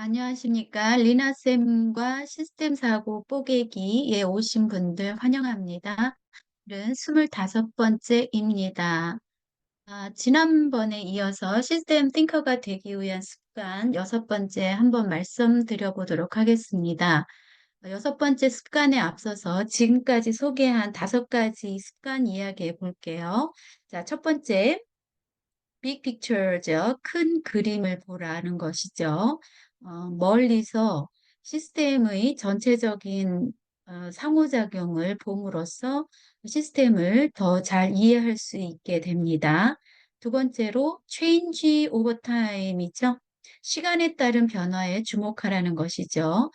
안녕하십니까. 리나쌤과 시스템 사고 뽀개기에 오신 분들 환영합니다. 오늘은 25번째입니다. 지난번에 이어서 시스템 띵커가 되기 위한 습관 6번째 한번 말씀드려 보도록 하겠습니다. 6번째 습관에 앞서서 지금까지 소개한 5가지 습관 이야기해 볼게요. 자, 첫 번째, 빅 픽처죠. 큰 그림을 보라는 것이죠. 멀리서 시스템의 전체적인 상호작용을 봄으로써 시스템을 더 잘 이해할 수 있게 됩니다. 두 번째로 change over time이죠. 시간에 따른 변화에 주목하라는 것이죠.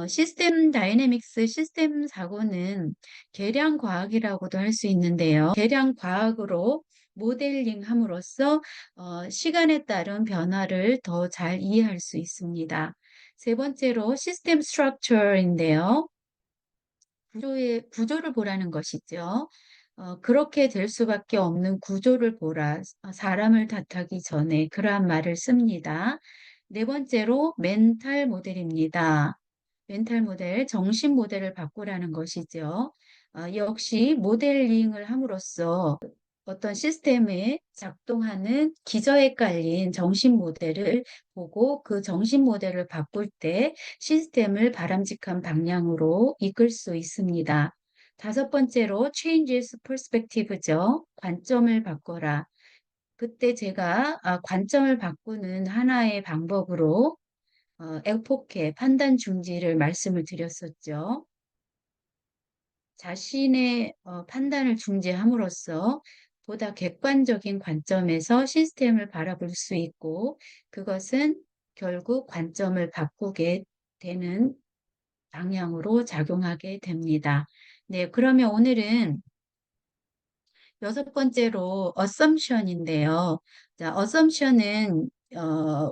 시스템 다이내믹스 시스템 사고는 계량 과학이라고도 할 수 있는데요. 계량 과학으로 모델링함으로써 시간에 따른 변화를 더 잘 이해할 수 있습니다. 세 번째로 시스템 스트럭처인데요. 구조를 보라는 것이죠. 그렇게 될 수밖에 없는 구조를 보라. 사람을 탓하기 전에 그러한 말을 씁니다. 네 번째로 멘탈 모델입니다. 멘탈 모델, 정신 모델을 바꾸라는 것이죠. 역시 모델링을 함으로써 어떤 시스템에 작동하는 기저에 깔린 정신 모델을 보고 그 정신 모델을 바꿀 때 시스템을 바람직한 방향으로 이끌 수 있습니다. 다섯 번째로 changes perspective죠. 관점을 바꿔라. 그때 제가 관점을 바꾸는 하나의 방법으로 에포케 판단 중지를 말씀을 드렸었죠. 자신의 판단을 중지함으로써 보다 객관적인 관점에서 시스템을 바라볼 수 있고 그것은 결국 관점을 바꾸게 되는 방향으로 작용하게 됩니다. 네, 그러면 오늘은 여섯 번째로 assumption인데요. 자, assumption은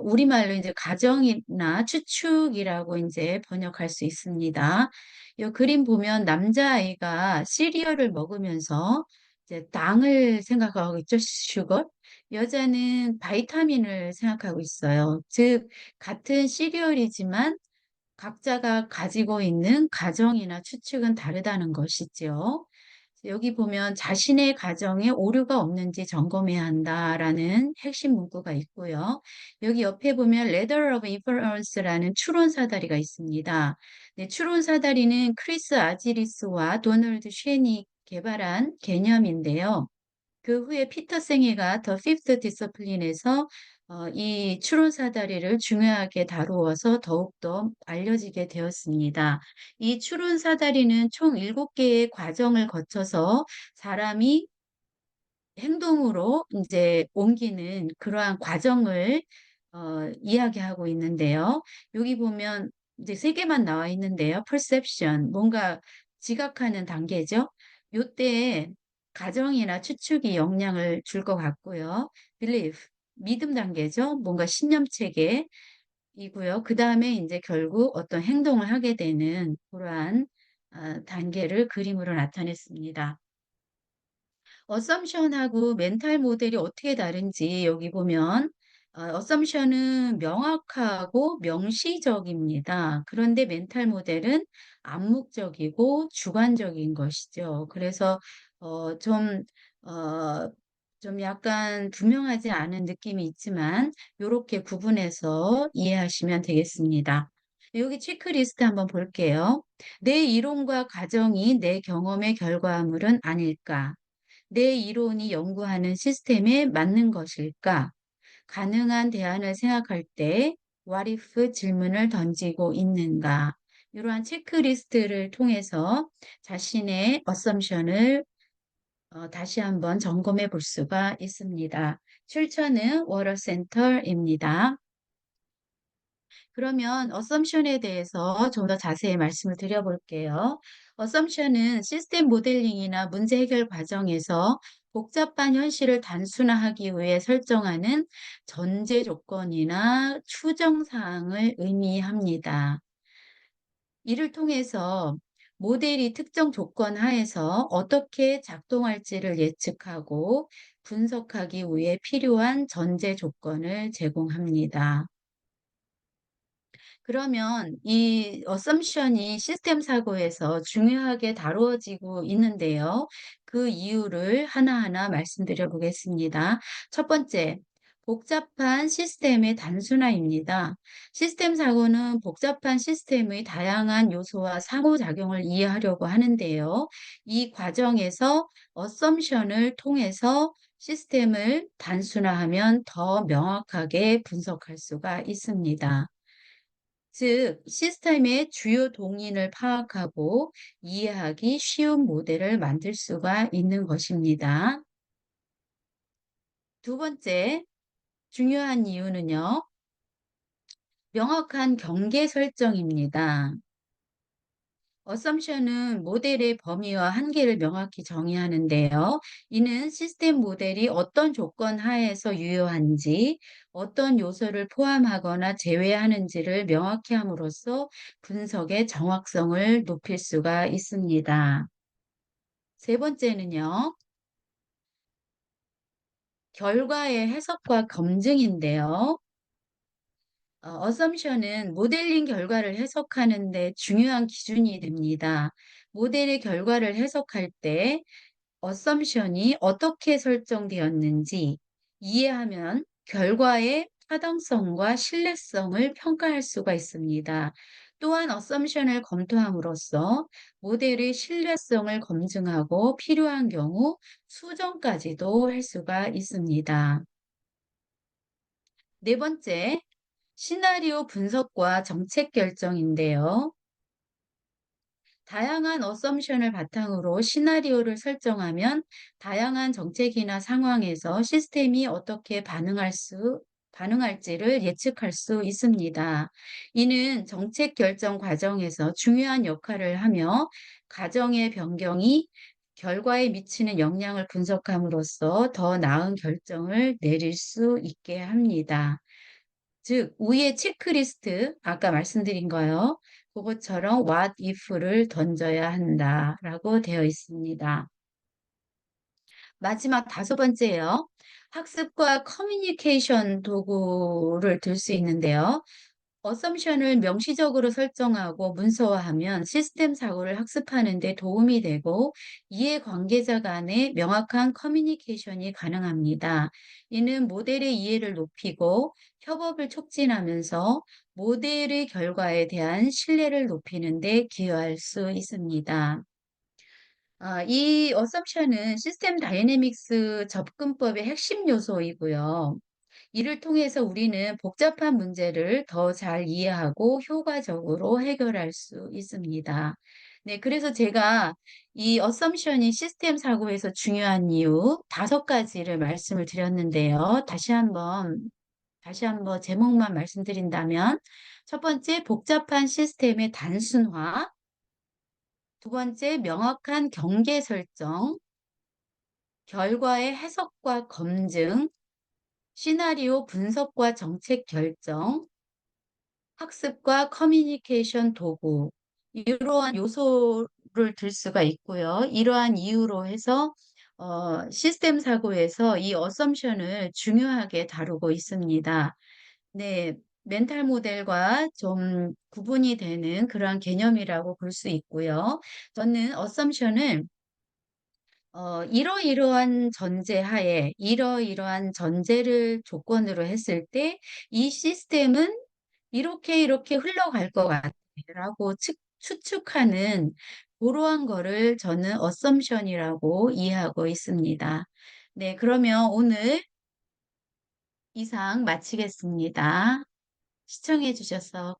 우리말로 이제 가정이나 추측이라고 이제 번역할 수 있습니다. 이 그림 보면 남자아이가 시리얼을 먹으면서 이제 당을 생각하고 있죠, 슈거. 여자는 바이타민을 생각하고 있어요. 즉, 같은 시리얼이지만 각자가 가지고 있는 가정이나 추측은 다르다는 것이죠. 여기 보면 자신의 가정에 오류가 없는지 점검해야 한다라는 핵심 문구가 있고요. 여기 옆에 보면 Ladder of Inference라는 추론 사다리가 있습니다. 네, 추론 사다리는 크리스 아지리스와 도널드 쉔이 개발한 개념인데요. 그 후에 피터 생이가 더 피프트 디서플린에서 이 추론 사다리를 중요하게 다루어서 더욱더 알려지게 되었습니다. 이 추론 사다리는 총 7개의 과정을 거쳐서 사람이 행동으로 이제 옮기는 그러한 과정을 이야기하고 있는데요. 여기 보면 이제 3개만 나와 있는데요. perception, 뭔가 지각하는 단계죠. 요때 가정이나 추측이 영향을 줄 것 같고요. belief, 믿음 단계죠. 뭔가 신념 체계이고요. 그 다음에 이제 결국 어떤 행동을 하게 되는 그러한 단계를 그림으로 나타냈습니다. 어썸션하고 멘탈 모델이 어떻게 다른지 여기 보면 어썸션은 명확하고 명시적입니다. 그런데 멘탈 모델은 암묵적이고 주관적인 것이죠. 그래서 어, 좀, 어, 좀 약간 분명하지 않은 느낌이 있지만 이렇게 구분해서 이해하시면 되겠습니다. 여기 체크리스트 한번 볼게요. 내 이론과 가정이 내 경험의 결과물은 아닐까? 내 이론이 연구하는 시스템에 맞는 것일까? 가능한 대안을 생각할 때 what if 질문을 던지고 있는가? 이러한 체크리스트를 통해서 자신의 어썸션을 다시 한번 점검해 볼 수가 있습니다. 출처는 워터센터입니다. 그러면 어썸션에 대해서 좀 더 자세히 말씀을 드려볼게요. 어썸션은 시스템 모델링이나 문제 해결 과정에서 복잡한 현실을 단순화하기 위해 설정하는 전제 조건이나 추정 사항을 의미합니다. 이를 통해서 모델이 특정 조건 하에서 어떻게 작동할지를 예측하고 분석하기 위해 필요한 전제 조건을 제공합니다. 그러면 이 어썸션이 시스템 사고에서 중요하게 다루어지고 있는데요. 그 이유를 하나하나 말씀드려 보겠습니다. 첫 번째, 복잡한 시스템의 단순화입니다. 시스템 사고는 복잡한 시스템의 다양한 요소와 상호작용을 이해하려고 하는데요. 이 과정에서 어썸션을 통해서 시스템을 단순화하면 더 명확하게 분석할 수가 있습니다. 즉, 시스템의 주요 동인을 파악하고 이해하기 쉬운 모델을 만들 수가 있는 것입니다. 두 번째, 중요한 이유는요, 명확한 경계 설정입니다. 어썸션은 모델의 범위와 한계를 명확히 정의하는데요. 이는 시스템 모델이 어떤 조건 하에서 유효한지, 어떤 요소를 포함하거나 제외하는지를 명확히 함으로써 분석의 정확성을 높일 수가 있습니다. 세 번째는요, 결과의 해석과 검증인데요. 어썸션은 모델링 결과를 해석하는 데 중요한 기준이 됩니다. 모델의 결과를 해석할 때 어썸션이 어떻게 설정되었는지 이해하면 결과의 타당성과 신뢰성을 평가할 수가 있습니다. 또한 어썸션을 검토함으로써 모델의 신뢰성을 검증하고 필요한 경우 수정까지도 할 수가 있습니다. 네 번째, 시나리오 분석과 정책 결정인데요. 다양한 어썸션을 바탕으로 시나리오를 설정하면 다양한 정책이나 상황에서 시스템이 어떻게 반응할지를 예측할 수 있습니다. 이는 정책 결정 과정에서 중요한 역할을 하며 가정의 변경이 결과에 미치는 영향을 분석함으로써 더 나은 결정을 내릴 수 있게 합니다. 즉, 위의 체크리스트, 아까 말씀드린 거요. 그것처럼 what if를 던져야 한다라고 되어 있습니다. 마지막 다섯 번째요. 학습과 커뮤니케이션 도구를 들 수 있는데요. 어썸션을 명시적으로 설정하고 문서화하면 시스템 사고를 학습하는 데 도움이 되고 이해관계자 간의 명확한 커뮤니케이션이 가능합니다. 이는 모델의 이해를 높이고 협업을 촉진하면서 모델의 결과에 대한 신뢰를 높이는 데 기여할 수 있습니다. 이 어썸션은 시스템 다이내믹스 접근법의 핵심 요소이고요. 이를 통해서 우리는 복잡한 문제를 더 잘 이해하고 효과적으로 해결할 수 있습니다. 네, 그래서 제가 이 어썸션이 시스템 사고에서 중요한 이유 다섯 가지를 말씀을 드렸는데요. 다시 한번 제목만 말씀드린다면, 첫 번째, 복잡한 시스템의 단순화. 두 번째, 명확한 경계 설정. 결과의 해석과 검증. 시나리오 분석과 정책 결정, 학습과 커뮤니케이션 도구, 이러한 요소를 들 수가 있고요. 이러한 이유로 해서 시스템 사고에서 이 어썸션을 중요하게 다루고 있습니다. 네, 멘탈 모델과 좀 구분이 되는 그러한 개념이라고 볼 수 있고요. 저는 어썸션을 이러이러한 전제하에 이러이러한 전제를 조건으로 했을 때 이 시스템은 이렇게 이렇게 흘러갈 것 같아라고 추측하는 그러한 거를 저는 어썸션이라고 이해하고 있습니다. 네, 그러면 오늘 이상 마치겠습니다. 시청해 주셔서